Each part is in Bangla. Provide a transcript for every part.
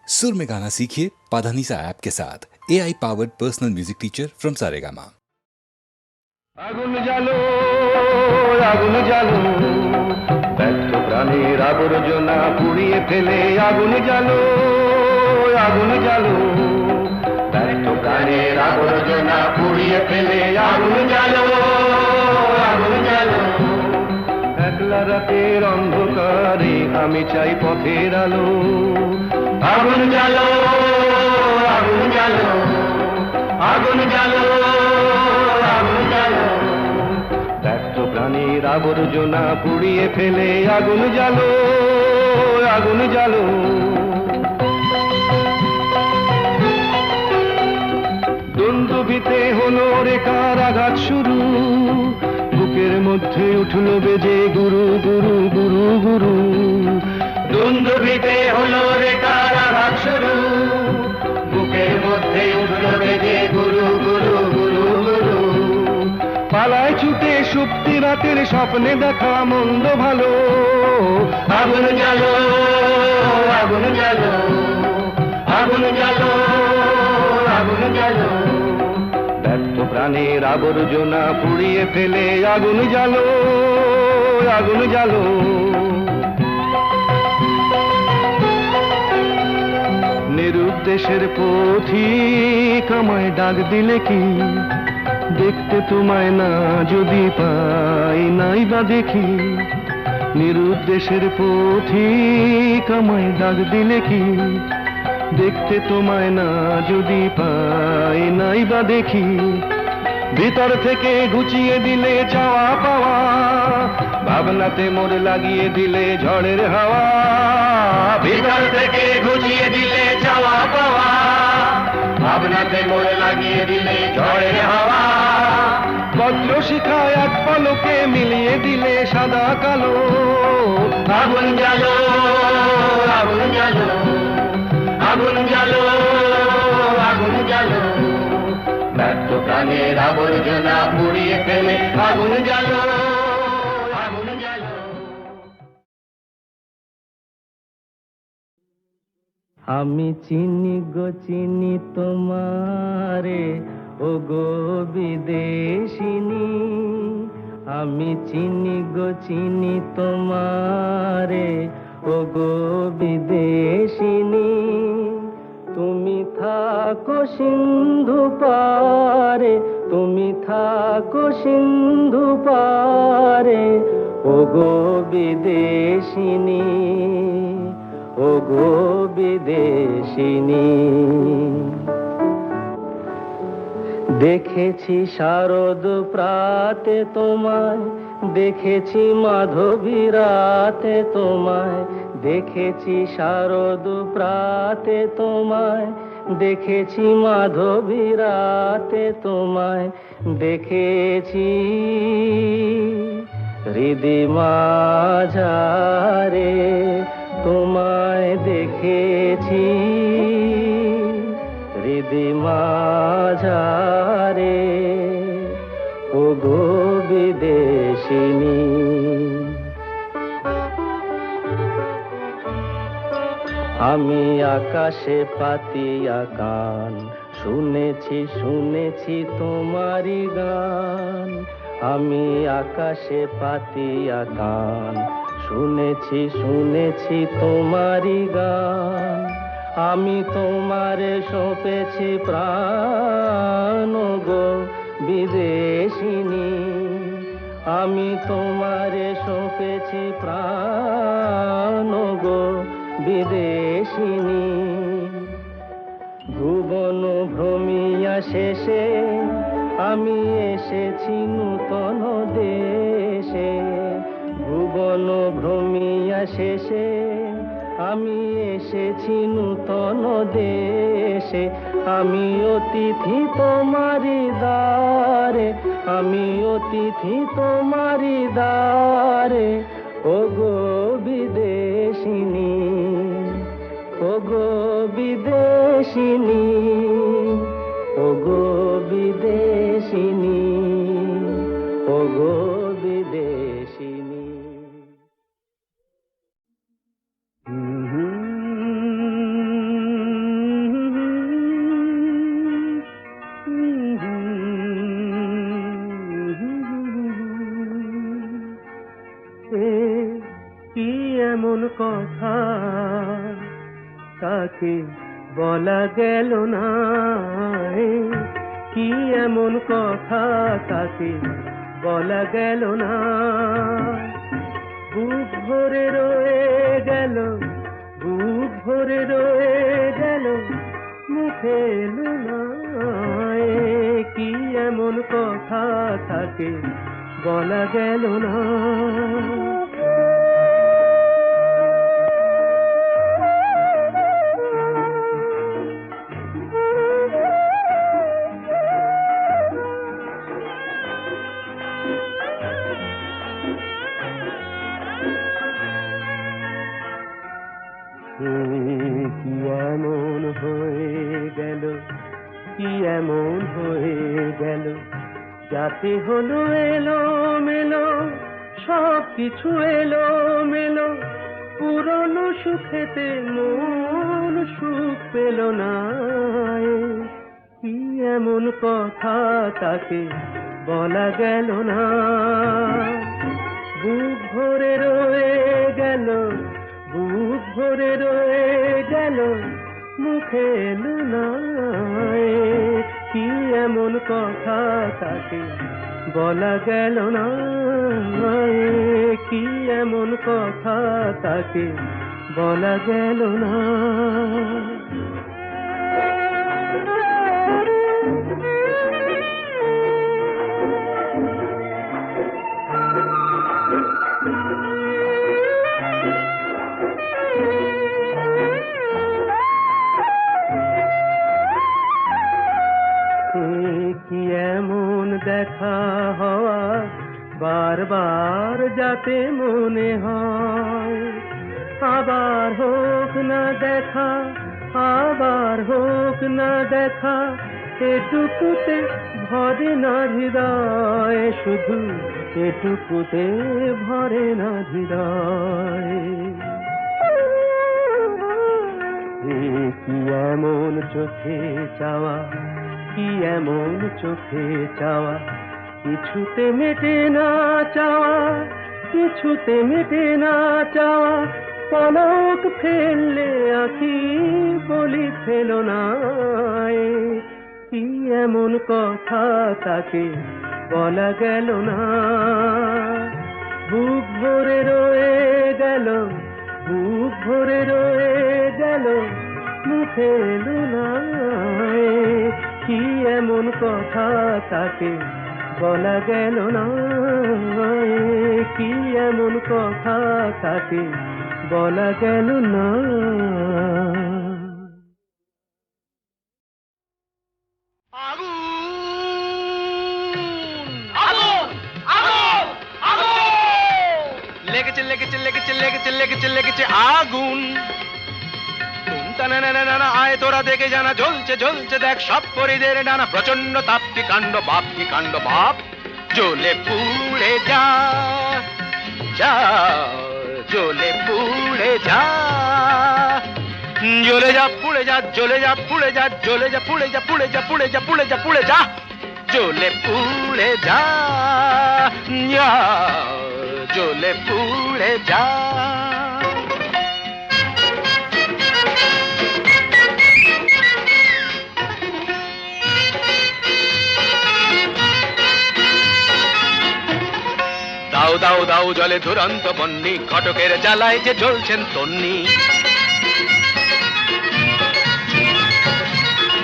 सुर में गाना सीखिए पाधानीसा ऐप के साथ AI powered personal music teacher from Saregama. আগুন জ্বালো আগুন জ্বালো ব্যর্থ প্রাণের আবর্জনা পুড়িয়ে ফেলে আগুন জ্বালো আগুন জ্বালো ব্যর্থ প্রাণের আবর্জনা পুড়িয়ে ফেলে আগুন জ্বালো আগুন জ্বালো একলা রাতের অন্ধকারে আমি চাই পথের আলো আগুন জ্বালো আগুন জ্বালো আগুন জ্বালো ব্যর্থ প্রাণীর আবর্জনা পুড়িয়ে ফেলে আগুন জ্বালো আগুন জ্বালো দুন্দুভিতে হলো রেখার আঘাত শুরু বুকের মধ্যে উঠল বেজে গুরু গুরু গুরু গুরু দুন্দুভিতে হলো রেখার আঘাত শুরু বুকের মধ্যে উঠল বেজে গুরু গুরু গুরু গুরু পালায় ছুটে সুপ্তি রাতের স্বপ্নে দেখা মন্দ ভালো আগুন জ্বালো আগুন জ্বালো আগুন জ্বালো আগুন জ্বালো ব্যর্থ প্রাণের আবর্জনা পুড়িয়ে ফেলে আগুন জ্বালো আগুন জ্বালো নিরুদ্দেশের পথিক আমায় ডাক দিলে কি দেখতে তোমায় না যদি পাই নাই বা দেখি নিরুদ্দেশের পথিক আমায় ডাক দিলে কি দেখতে তোমায় না যদি পাই নাই বা দেখি ভিতর থেকে ঘুচিয়ে দিলে চাওয়া পাওয়া ভাবনাতে মোর লাগিয়ে দিলে ঝড়ের হাওয়া ভিতর থেকে ঘুচিয়ে দিলে চাওয়া পাওয়া ভাবনাতে মোর লাগিয়ে দিলে ঝড়ের হাওয়া পত্র শিখায় এক পলকে মিলিয়ে দিলে সাদা কালো আগুন জ্বালো আগুন জ্বালো আগুন জ্বালো আগুন জ্বালো ব্যর্থ প্রাণের আবর্জনা পুড়িয়ে ফেলে আগুন জ্বালো আগুন জ্বালো আমি চিনি গো চিনি তোমারে ও গো বিদেশিনী আমি চিনি গো চিনি তোমারে ও গো বিদেশিনী তুমি থাকো সিন্ধু পারে তুমি থাকো সিন্ধু পারে ও গো বিদেশিনী ও গো বিদেশিনী দেখেছি শারদ প্রাতে তোমায় দেখেছি মাধবী রাতে তোমায় দেখেছি শারদ প্রাতে তোমায় দেখেছি মাধবী রাতে তোমায় দেখেছি হৃদি মাঝারে তোমায় দেখেছি হৃদি মাঝারে ও গো বিদেশিনী আমি আকাশে পাতিয়া গান শুনেছি শুনেছি তোমারি গান আমি আকাশে পাতিয়া গান শুনেছি শুনেছি তোমারি গান আমি তোমারে সঁপেছি প্রাণ গো বিদেশিনী আমি তোমারে সঁপেছি প্রাণ গো বিদেশিনী ভুবন ভ্রমিয়া শেষে আমি এসেছি নূতন দেশে ভুবন ভ্রমিয়া শেষে আমি এসেছি নূতন দেশে আমি অতিথি তোমারি দ্বারে আমি অতিথি তোমারি দ্বারে ও গো বিদেশিনী ও গো বিদেশিনী ও গো বিদেশিনী ও গো বিদেশিনী কথা তাকে বলা গেল না, কি এমন কথা তাকে বলা গেল না। বুক ভরে রয়ে গেল, বুক ভরে রয়ে গেল, মুখে এলো না, কি এমন কথা তাকে বলা গেল না। কি এমন হয়ে গেল, কি এমন হয়ে গেল, যাতে হলো এলো মেলো, সব কিছু এলো মেলো, পুরনো সুখেতে মন সুখ পেল না, কি এমন কথা তাকে বলা গেল না। বুক ভরে রয়ে গেল, বুক ভরে রয়ে গেল, মুখে এলো না, কি এমন কথা তাকে বলা গেল না, কি এমন কথা তাকে বলা গেল না। কি এমন দেখা হওয়া বারবার যাতে মনে হয়, আবার হোক না দেখা, আবার হোক না দেখা, এটুকুতে ভরে না হৃদয়, শুধু এটুকুতে ভরে না হৃদয়। কি এমন চোখে চাওয়া, কি এমন চোখে চাওয়া, কিছুতে মেটে না চাওয়া, কিছুতে মেটে না চাওয়া, পলক ফেললে আঁখি বলি ফেল না, কি এমন কথা তাকে বলা গেল না। বুক ভরে রয়ে গেল, বুক ভরে রয়ে গেল, মুখে এলো না, কি এমন কথা তাকে বলা গেল না, কি এমন কথা তাকে বলা গেল না। লেগেছে লেগেছে লেগেছে লেগেছে লেগেছে লেগেছে আগুন। আয় তোরা দেখে জানা, জ্বলছে জ্বলছে দেখ সব পরিদের ডানা, প্রচন্ড তাপ কি কাণ্ড, বাপ কি কাণ্ড, বাপ জ্বলে পুড়ে যা, যা জ্বলে পুড়ে যা, জ্বলে যা পুড়ে যা, জ্বলে যা পুড়ে যা, জ্বলে যা পুড়ে যা, পুড়ে যা পুড়ে যা, পুড়ে যা পুড়ে যা, জ্বলে পুড়ে যা, জ্বলে পুড়ে যা। দাও দাও দাও জলে দুরন্ত বন্যি, ঘটকের জ্বালায় যে জ্বলছেন তন্নি।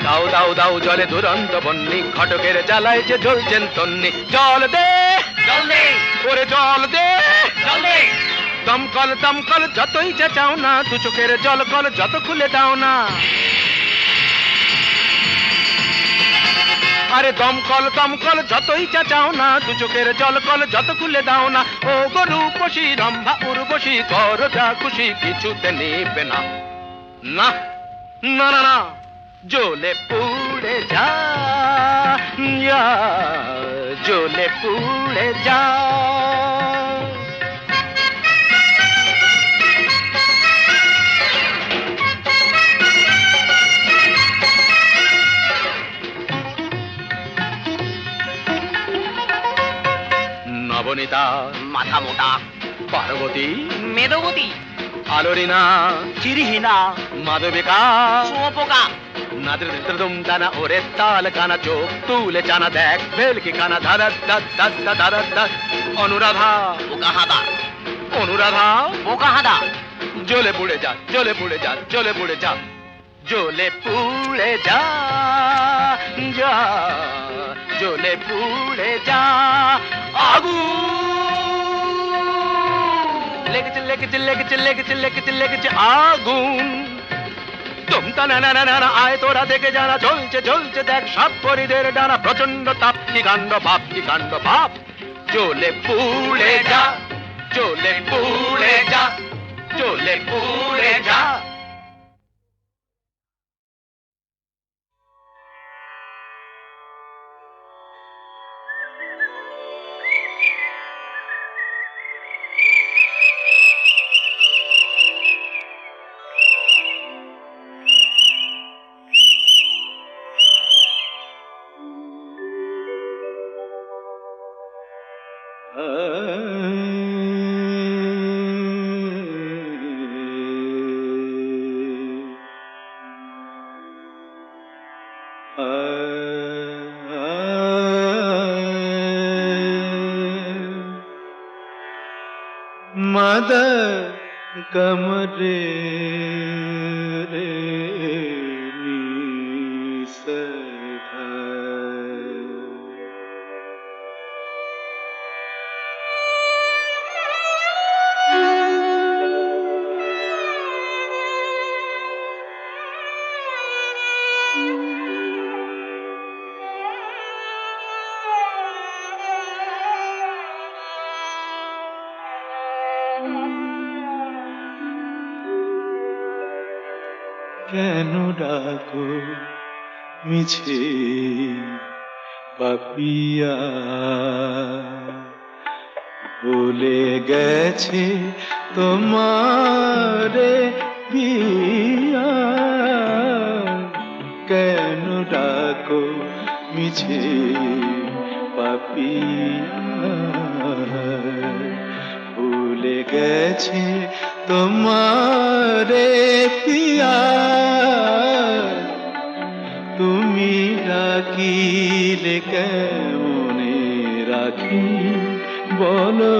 দাও দাও দাও জলে দুরন্ত বন্যি, ঘটকের জ্বালায় যে জ্বলছেন তন্নি। জল দে, জল দে, ওরে জল দে, জল দে, দমকল দমকল যতই চাও না, দু চোখের জল কল যত খুলে দাও না। আরে দমকল দমকল যতই চাও না, দু চোখের জল কল যত খুলে দাও না। ও গরু পশি রম্ভা উর্বশী, কর যা খুশি কিছুতে নেবে না, না না না না, জ্বলে পুড়ে যা, জ্বলে পুড়ে যা। নবনীতা মাথা মোটা, পার্বতী মেদবতী, আলোরিনা চিরহীনা মাধবিকা শুয়োপোকা নাদের দুম দানা ওরে তাল কানা চোখ তুলে জানা দেখ ভেলকি কানা ধারা ধারা অনুরাধা বোকা হাদা অনুরাধা বোকা হাদা জ্বলে পুড়ে যা জ্বলে পুড়ে যা জ্বলে পুড়ে যা জ্বলে পুড়ে যা যা জ্বলে পুড়ে যা আগুন লেগেছে লেগেছে লেগেছে লেগেছে লেগেছে লেগেছে আগুন তুমটা না না না না আয় তোরা দেখে জানা চলছে চলছে দেখ সাপ পরিদের ডানা প্রচন্ড তাপ কি কাণ্ড ভাব কি কাণ্ড ভাব জ্বলে পুড়ে যা জ্বলে পুড়ে যা জ্বলে পুড়ে যা मद कमरे रे কেন ডাকো মিছে পাপিয়া ভুলে গেছে তোমারে পিয়া কেন ডাকো মিছে পাপিয়া ভুলে গেছে তোমারে পিয়া তুমি ডাকিলে কেমনে রাখি বলো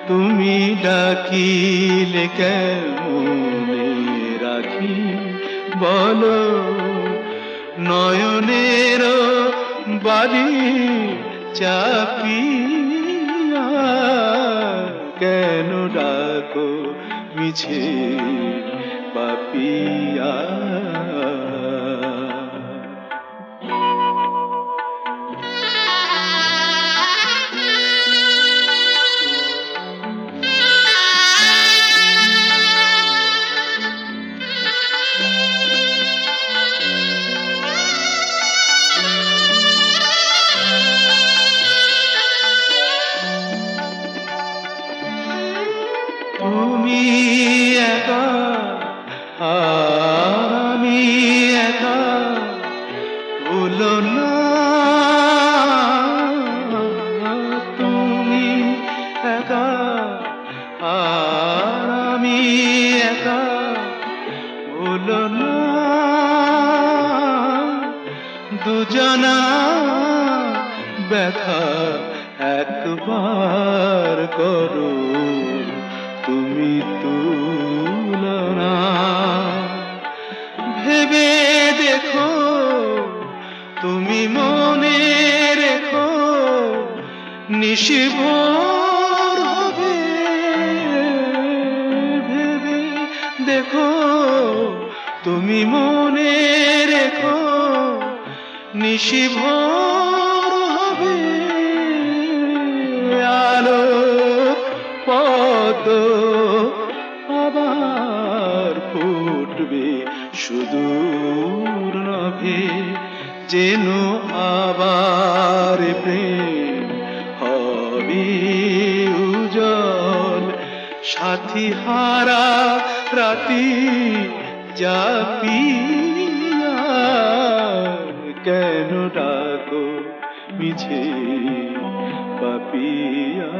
তুমি ডাকিলে কেমনে রাখি বলো নয়নের বাড়ি চাপিয়া কেন ডাকো মিছে পাপিয়া তুমি একা আমি একা ভুলো না তুমি একা আমি একা ভুলো না দুজনা ব্যথা একবার করো তুমি তুলনা ভেবে দেখো তুমি মনে রেখো নিশিভোর হবে ভেবে দেখো তুমি মনে রেখো নিশিভোর হবে আলো পদ আবার ফুটবে সুদূর নভে যেন আবার প্রেম হবে উজ্জ্বল সাথী হারা রাতি জাপিয়া কেন ডাকো মিছে পাপিয়া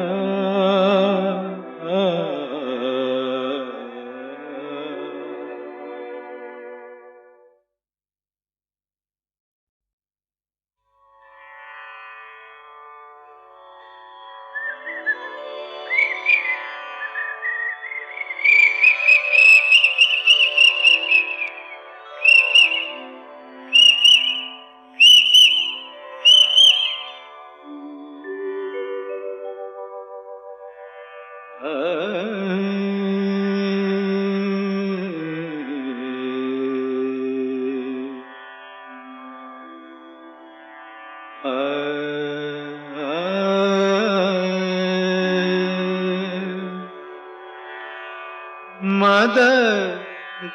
मद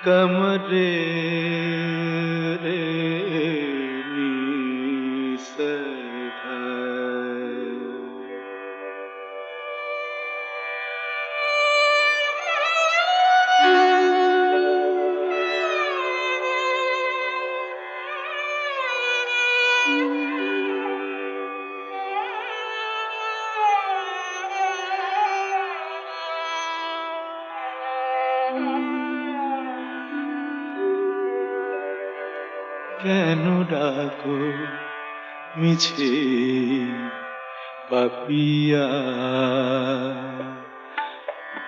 कमरे কেন ডাকো মিছে পাপিয়া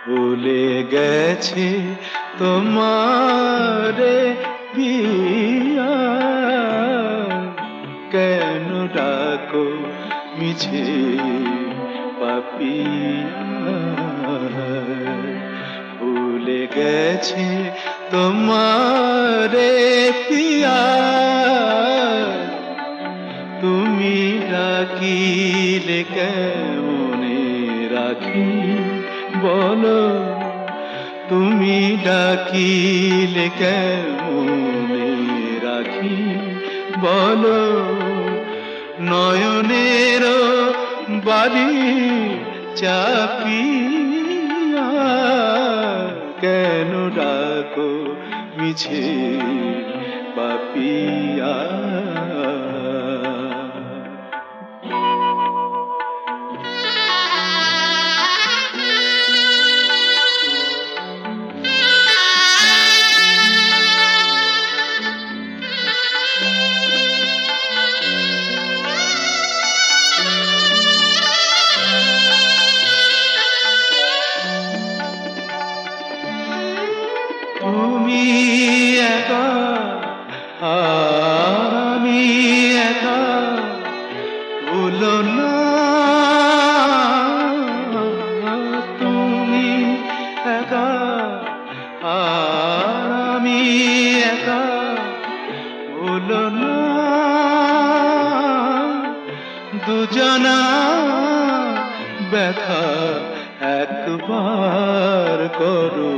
ভুলে গেছে তোমারে পিয়া কেন ডাকো মিছে পাপিয়া ভুলে গেছে তোমারে পিয়া তুমি ডাকিলে কেমনে রাখি বলো তুমি ডাকিলে কেমনে রাখি বলো নয়নের বাড়ি চাপিয়া কেন ডাকো মিছে পাপিয়া তুমি একা আমি একা ভুলো না তুমি একা আমি একা ভুলো না দুজনা ব্যথা একবার করো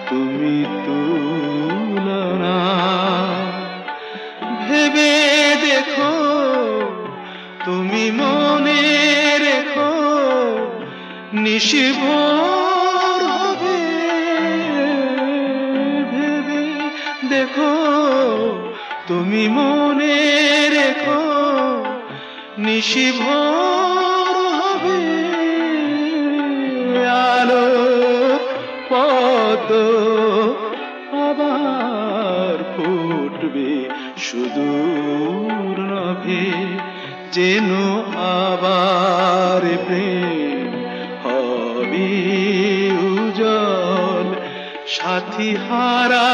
তুমি তুলনা ভেবে দেখো তুমি মনে রেখো নিশিভোর হবে ভেবে দেখো তুমি মনে রেখো নিশিভোর হবে আলো পদ আবার ফুটবে সুদূর নভে যেন আবার প্রেম হবে উজ্জ্বল সাথী হারা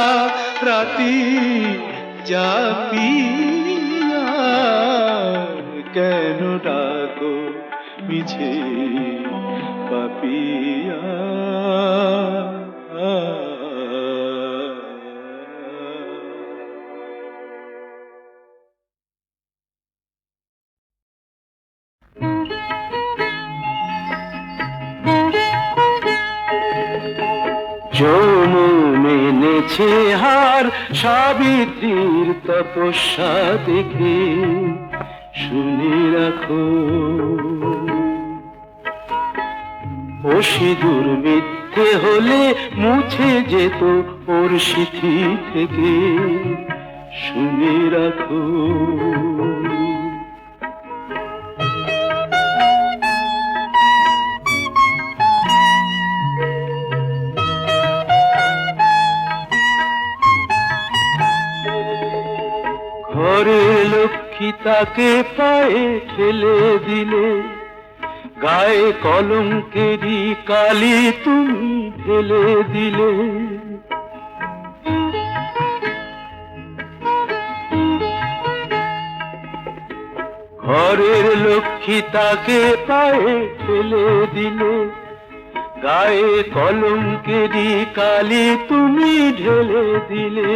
রাতি জাপিয়া কেন ডাকো মিছে পাপিয়া যমুনে নেছে হার সাবিত্রীর তপস্যা দেখে শুনে রাখো ও সিঁদুর মিথ্যে হলে মুছে যেত ওর সিথি থেকে শুনে রাখো ঘরের লক্ষ্মী তাকে পায়ে ঠেলে দিলে গায়ে কলঙ্কেরই কালি তুমি ঢেলে দিলে ঘরের লক্ষ্মী তাকে পায়ে ঠেলে দিলে গায়ে কলঙ্কেরই কালি তুমি ঢেলে দিলে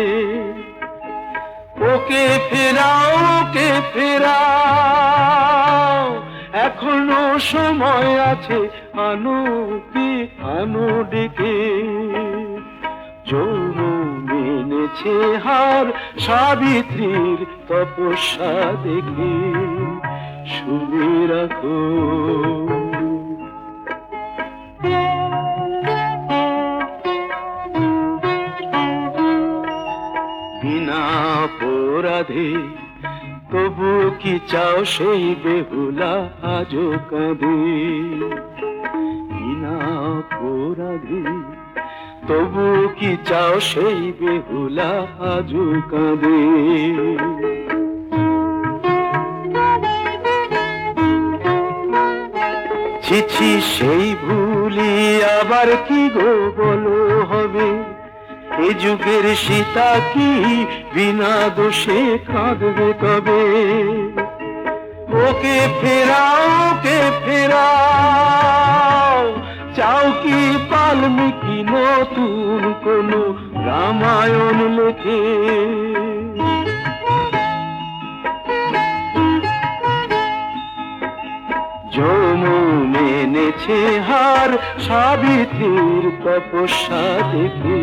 ওকে ফেরাও, ওকে ফেরাও, এখনো সময় আছে, আনো কি আনো ডেকে। যৌবন এনেছে হার সাবিত্রীর তপস্যা দেখে, শুনে রাখো। বিনা অপরাধে তবু কি চাও সেই বেহুলা আজও কাঁদে। বিনা অপরাধে তবু কি চাও সেই বেহুলা আজও কাঁদে। ছিছি সেই ভুলি আবার কি গো বলো হবে। এ যুগের সীতা কি বিনা দোষে কাঁদবে কবে। ওকে ফেরাও, ওকে ফেরাও, চাও কি বাল্মীকি নতুন কোন রামায়ণ লেখে। যৌবন এনেছে হার সাবিত্রীর তপস্যা দেখে,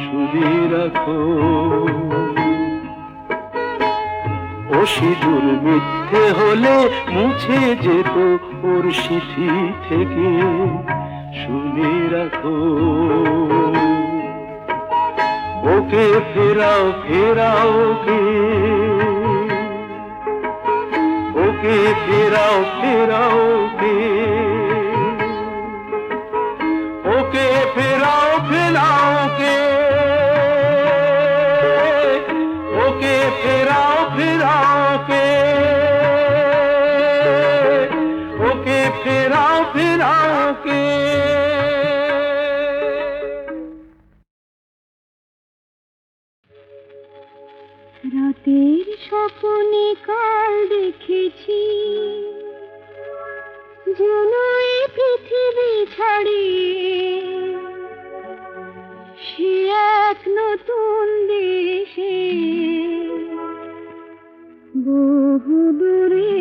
শুনে রাখো। ও সিঁদুর মিথ্যে হলে মুছে যেত ওর চিঠি থেকে, শুনে রাখো। ওকে ফেরাও, ফেরাও ওকে, ওকে ফেরাও, ফেরাও ওকে, ওকে ফেরাও, ফেরাও ওকে, ওকে ফেরাও, ফেরাও ওকে, ওকে ফেরাও, ফেরাও ওকে। রাতের স্বপ্নে কাল দেখেছি, যেন এই পৃথিবী ছাড়িয়ে সে এক নতুন দেশে, বহু দূরে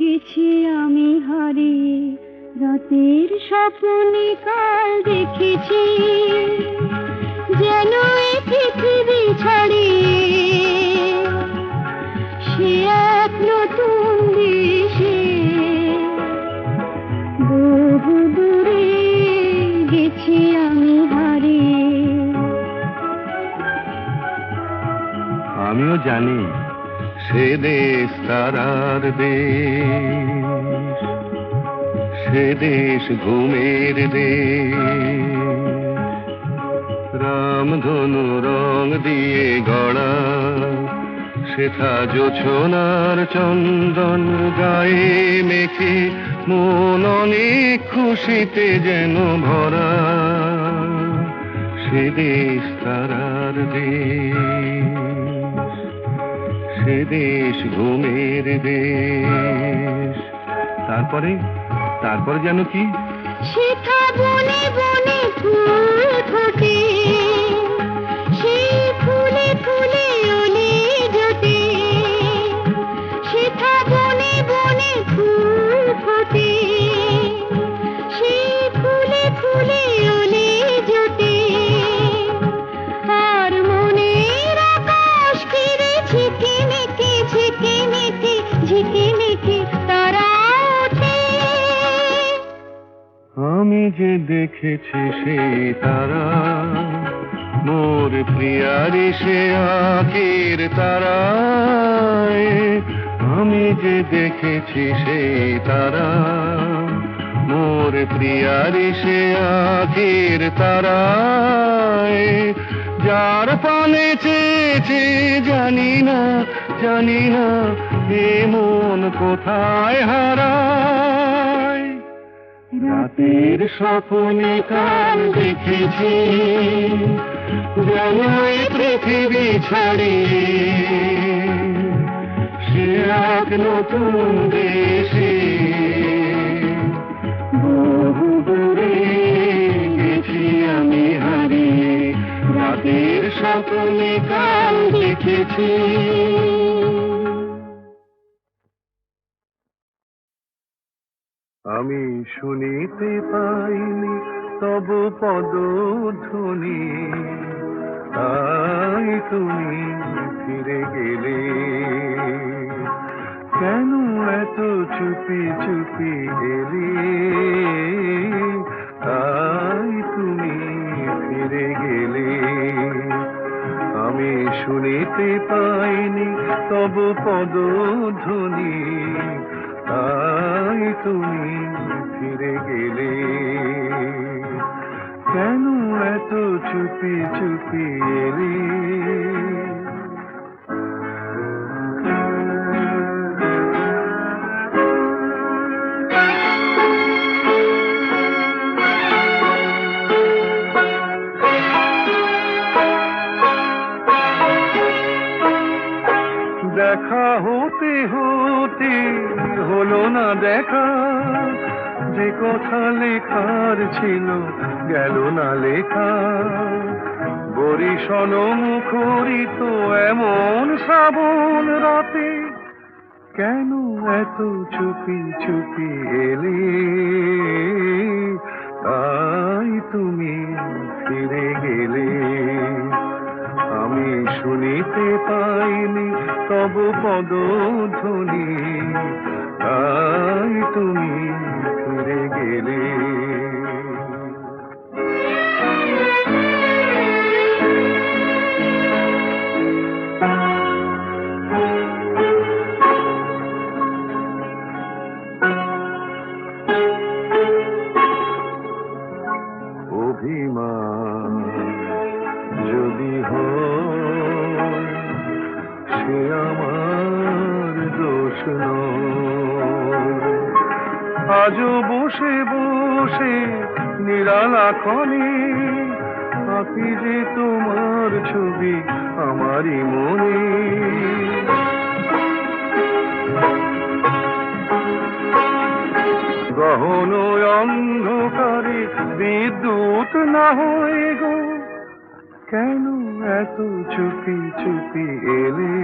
গেছি আমি হারিয়ে। রাতের স্বপ্নে কাল দেখেছি, যেন এই পৃথিবী ছাড়িয়ে সে এক নতুন দেশে, বহু দূরে গেছি আমি হারিয়ে। আমিও জানি সে দেশ তারার দেশ, সে দেশ ঘুমের দেশ। রামধনু রং দিয়ে গড়া সেথা জোছনার চন্দন গায়ে মেখে, মন অনেক খুশিতে যেন ভরা। সে দেশ তারার দেশ, সে দেশ ঘুমের দেশ। তারপরে তারপরে যেন কি সেথা বনে বনে ফুল ফোটে, সেই ফুলে ফুলে ওলে জোটে। সেথা বনে বনে ফুল ফোটে, সেই ফুলে ফুলে ওলে জোটে। আর মনের আকাশ ঘিরে ঝিকিমিকি ঝিকিমিকি ঝিকিমিকি তারা ওঠে। আমি যে দেখেছি সেই তারা, মোর প্রিয়ারি সে আঁখের তারায়। আমি যে দেখেছি সেই তারা, মোর প্রিয়ারি সে আঁখের তারায়। যার পানে চেয়েছে জানি না, জানি না এ মন কোথায় হারায়। রাতের স্বপ্নে কাল দেখেছি, যেন এই পৃথিবী ছাড়িয়ে সে এক নতুন দেশে, বহু দূরে গেছি আমি হারিয়ে। রাতের স্বপ্নে কাল দেখেছি। আমি শুনিতে পাইনি তব পদধ্বনি, তাই তুমি ফিরে গেলে। কেন এত চুপি চুপি এলে, তাই তুমি ফিরে গেলে। আমি শুনিতে পাইনি তব পদধ্বনি, তাই তুমি ফিরে গেলে। কেন এত চুপি চুপি এলে। দেখা হতে হতে হলো না দেখা, যে কথা লেখার ছিল গেল না লেখা। বরিশন মুখরিত এমন শ্রাবণ রাতে, কেন এত চুপি চুপি এলে, তাই তুমি ফিরে গেলে। আমি শুনিতে পাইনি তব পদধ্বনি, তাই তুমি ফিরে গেলে। অভিমান যদি হয় সে আমার দোষ নয়। আজও বসে বসে নিরালা ক্ষণে আঁকি যে তোমার ছবি আমারই মনে। গহন অন্ধকারে বিদ্যুৎ না হয় গো, কেন এত চুপি চুপি এলে,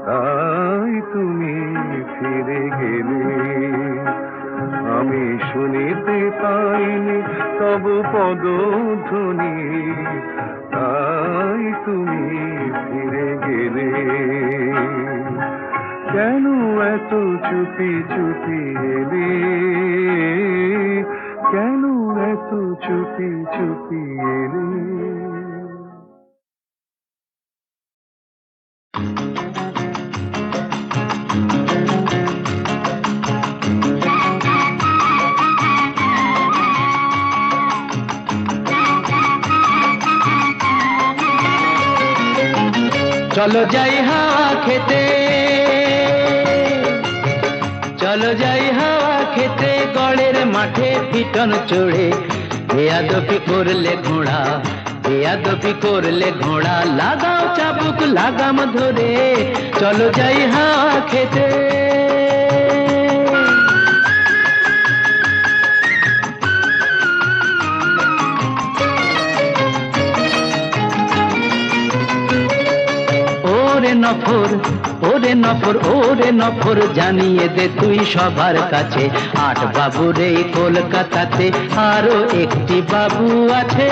তাই তুমি ফিরে গেলে। আমি শুনিতে পাইনি তব পদধ্বনি, তাই তুমি ফিরে গেলে। কেন এত চুপি চুপি এলে, কেন এত চুপি চুপি এলে। চলো যাই হাওয়া খেতে, চলো যাই হাওয়া খেতে, গড়ের মাঠে পিটন চড়ে। বেয়াদবি করলে ঘোড়া, বেয়াদবি করলে ঘোড়া, লাগাও চাবুক লাগাম ধরে। চলো যাই হাওয়া খেতে। ওরে নফর, ওরে নফর, ওরে নফর, জানিয়ে দে তুই সবার কাছে, ৮ বাবুর এই কলকাতাতে আরো একটি বাবু আছে,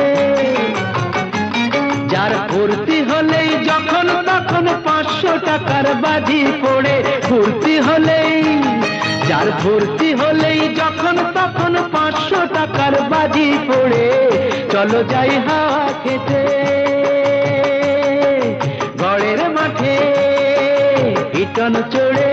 যার ফুর্তি হলেই যখন তখন ৫০০ টাকার বাজি পড়ে। ফুর্তি হলেই, যার ফুর্তি হলেই যখন তখন ৫০০ টাকার বাজি পড়ে। চলো যাই হাওয়া খেতে, গড়ের মাঠে পিটন চড়ে।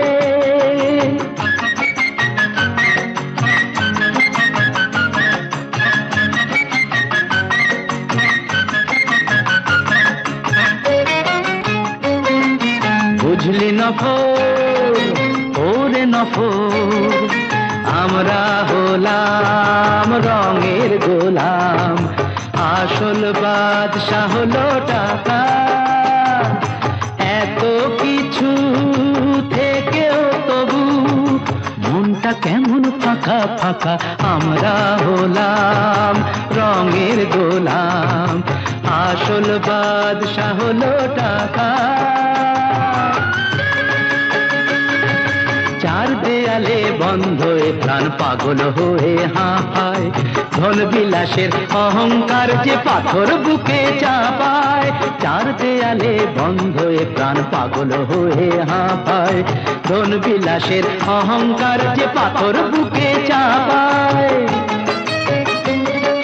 বুঝলি নফর, ওরে নফর, আমরা হলাম রঙের গোলাম, আসল বাদশা হলো টাকা। এত কিছু থেকেও তবু মনটা কেমন ফাঁকা ফাঁকা। আমরা হলাম রঙের গোলাম, আসল বাদশা হলো টাকা। চার দেয়ালে বন্ধ এ প্রাণ পাগল হয়ে হাঁপায়, ধন বিলাসের অহংকার যে পাথর বুকে চাপায়। চার দেয়ালে বন্ধ এ প্রাণ পাগল হয়ে হাঁপায়, ধন বিলাসের অহংকার যে পাথর বুকে চাপায়।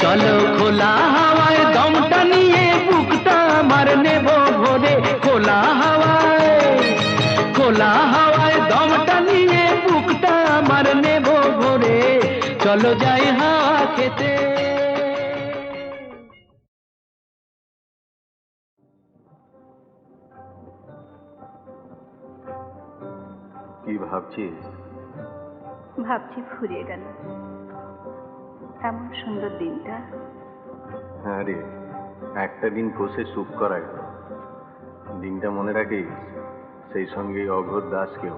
চলো খোলা হাওয়ায় দমটা নিয়ে বুকটা আমার নেব ভরে, খোলা হাওয়ায়, খোলা হাওয়ায় দমটা নিয়ে বুকটা আমার নেব ভরে, চলো যাই হাওয়া খেতে। কি ভাবছিস? ভাবছি ফুরিয়ে গেল এমন সুন্দর দিনটা। হ্যাঁ রে, একটা দিন বসে সুখ করা গেল। দিনটা মনে রাখিস, সেই সঙ্গে অঘোর দাসকেও।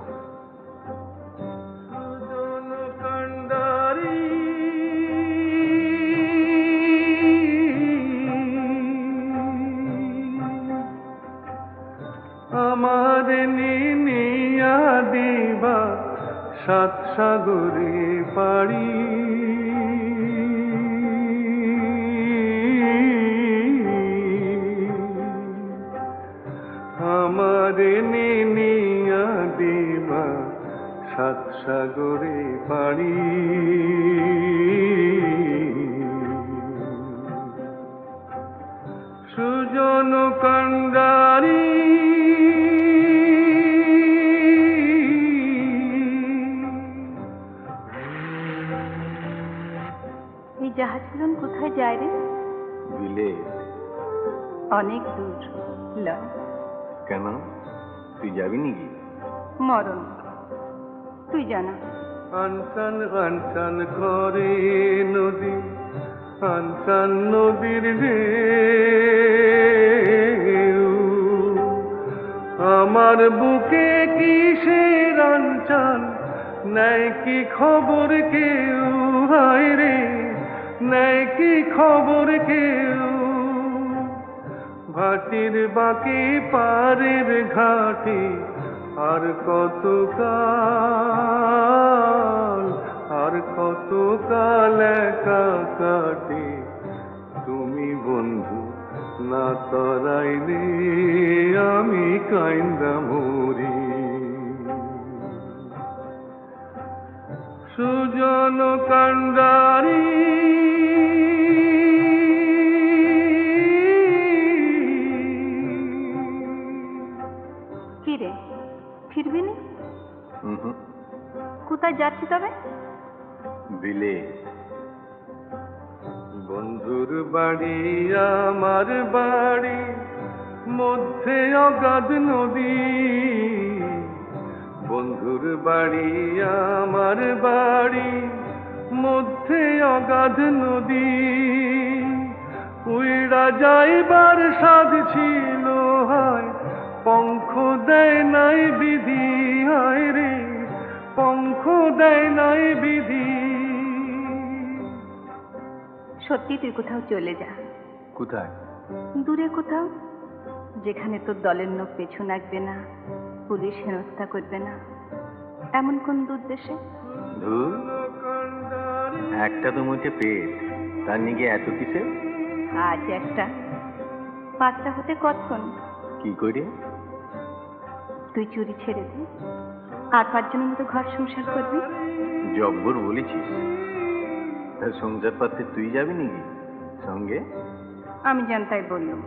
আমার নিনিয়া দিবা সাত সাগরে পাড়ি, আমার নিনিয়া দিবা সাত সাগরে পাড়ি। সুজন কান্ডারি এই জাহাজগুলো কোথায় যায় রে? বিলে। অনেক দূর লয়। কেন, তুই যাবি নাকি? মরণ তুই জানা। আনসান আনসান করে নদী, আনসান নদীর ঢেউ, আমার বুকে কিসের আনচান, নাই কি খবর কেউ, হায় রে নাই কি খবর কেউ। ভাটির বাকি পারের ঘাটে আর কত কাল, আর কত কাল একা কাটে, তুমি বন্ধু না তরাইলে আমি কাইন্দা মরি। সুজন কান্ডারি কি রে, ফিরবি না? হুম, কোথায় যাচ্ছি তবে? বিলে। বন্ধুর বাড়ি আমার বাড়ি, মধ্যে অগাধ নদী। বন্ধুর বাড়ি আমার বাড়ি, মধ্যে অগাধ নদী। উইড়া যাইবার সাধ ছিল হয়, পঙ্খ দেয় নাই বিধি, হায় রে পঙ্খ দেয় নাই বিধি। সত্যি তুই কোথাও চলে যা। কোথায়? দূরে কোথাও, যেখানে তোর দলের লোক পেছু লাগবে না, পুলিশ হেনস্থা করবে না, এমন কোন দূর দেশে। ধুর, একটা তো মুখে পেট, তার নিকে এত কিসে? আজ একটা, পাঁচটা হতে কতক্ষণ? কি করে? তুই চুরি ছেড়ে দে, আর পাঁচজনের মতো ঘর সংসার করবি। জব্বর বলেছিস। তা সংসার পাতে তুই যাবি নাকি সঙ্গে? আমি জানতাই বললাম,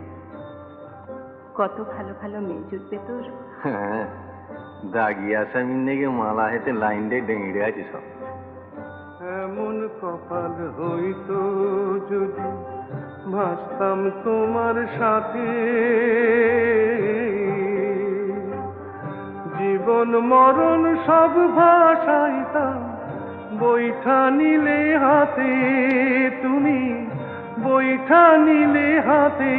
কত ভালো ভালো মেয়ে জুটবে তোর। হ্যাঁ, দাগি আসামির নেগে মালা হেতে লাইন দিয়ে ডেঙে আছে সব। এমন কপাল হইতো যদি ভাসতাম তোমার সাথে, জীবন মরণ সব ভাসাইতাম বৈঠা নিলে হাতে, তুমি বৈঠা নিলে হাতে।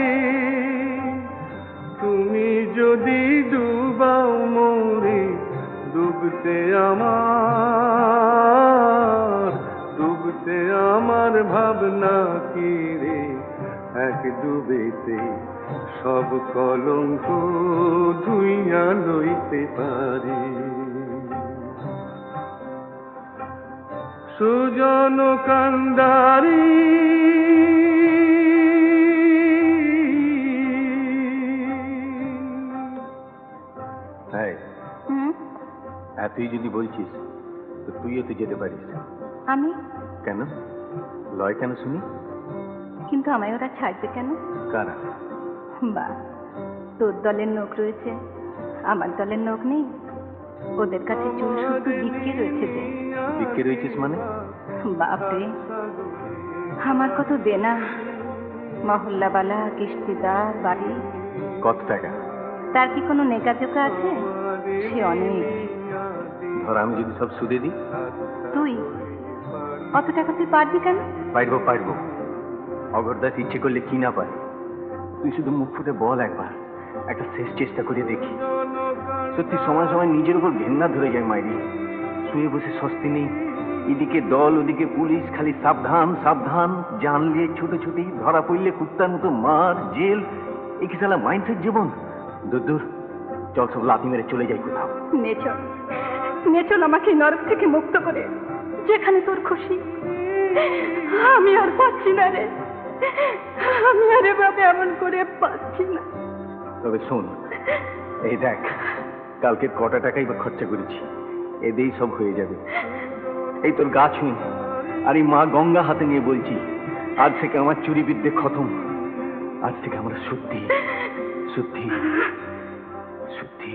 তুমি যদি ডুবাও মোরে, ডুবতে আমার, ডুবতে আমার ভাবনা কি রে, এক ডুবেতে সব কলঙ্ক ধুইয়া লইতে পারি। সুজন কান্ডারি এতই যদি বলছিস তো তুইও তো যেতে পারিস। আমি? কেন? লয় কেন শুনি? কিন্তু আমায় ওরা ছাড়বে কেন? কারা? বা, তোর দলের লোক রয়েছে, আমার দলের লোক নেই। ওদের কাছে চুল শুদ্ধ বিক্রি রয়েছে যে। বিক্রি রয়েছিস মানে? বাপরে, আমার কত দেনা, মহল্লাবালা, কিস্তিদার, বাড়ি। কত টাকা? তার কি কোনো নেকাজোকা আছে? সে অনেক। ধর আমি যদি সব সুদে দিই? তুই অত টাকা তুই পারবি কেন? পারবো। অগরদাস ইচ্ছে করলে কি না পারে। তুই শুধু মুখ ফুটে বল একবার, একটা শেষ চেষ্টা করে দেখি। সত্যি সময় সময় নিজের উপর ঘেন্না ধরে যায় মাইরি। শুয়ে বসে স্বস্তি নেই, এদিকে দল ওদিকে পুলিশ, খালি সাবধান সাবধান। জানলে ছুটোছুটি, ধরা পড়লে কুত্তার মতো মার, জেল। এ কি সালা মাইন্ডসেট জীবন? দূর চল, সব লাথি মেরে চলে যাই কোথাও। নেচল আমাকে নরক থেকে মুক্ত করে, যেখানে তোর খুশি। আমি আর পাচ্ছি না রে, আমি আর এভাবে এমন করে পাচ্ছি না। তবে শোন, এই দেখ, কালকে কটা টাকাই বা খরচা করেছি, এতেই সব হয়ে যাবে। এই তোর গা ছুঁয়ে আর এই মা গঙ্গা হাতে নিয়ে বলছি, আজ থেকে আমার চুরি বিদ্যে খতম। আজ থেকে আমরা শুদ্ধি শুদ্ধি শুদ্ধি।